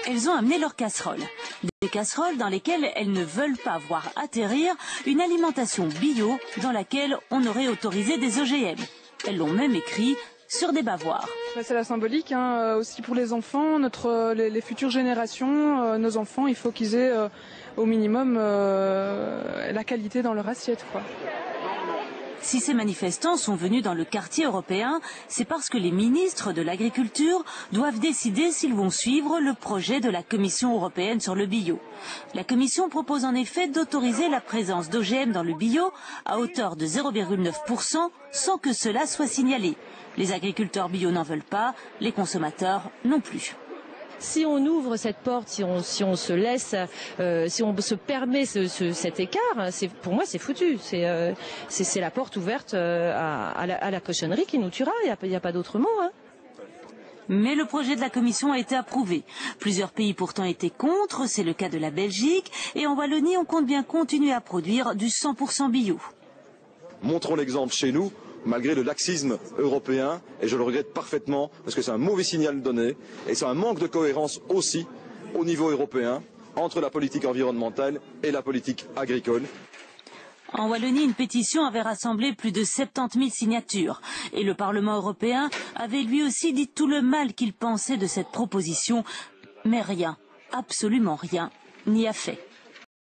Elles ont amené leurs casseroles. Des casseroles dans lesquelles elles ne veulent pas voir atterrir une alimentation bio dans laquelle on aurait autorisé des OGM. Elles l'ont même écrit sur des bavoirs. C'est la symbolique, aussi pour les enfants, les futures générations, nos enfants, il faut qu'ils aient au minimum la qualité dans leur assiette, quoi. Si ces manifestants sont venus dans le quartier européen, c'est parce que les ministres de l'Agriculture doivent décider s'ils vont suivre le projet de la Commission européenne sur le bio. La Commission propose en effet d'autoriser la présence d'OGM dans le bio à hauteur de 0,9% sans que cela soit signalé. Les agriculteurs bio n'en veulent pas, les consommateurs non plus. Si on ouvre cette porte, si on se laisse, si on se permet cet écart, pour moi c'est foutu. C'est la porte ouverte à la cochonnerie qui nous tuera. Il n'y a pas d'autre mot. Mais le projet de la Commission a été approuvé. Plusieurs pays pourtant étaient contre, c'est le cas de la Belgique. Et en Wallonie, on compte bien continuer à produire du 100% bio. Montrons l'exemple chez nous. Malgré le laxisme européen, et je le regrette parfaitement, parce que c'est un mauvais signal donné, et c'est un manque de cohérence aussi au niveau européen, entre la politique environnementale et la politique agricole. En Wallonie, une pétition avait rassemblé plus de 70 000 signatures, et le Parlement européen avait lui aussi dit tout le mal qu'il pensait de cette proposition, mais rien, absolument rien, n'y a fait.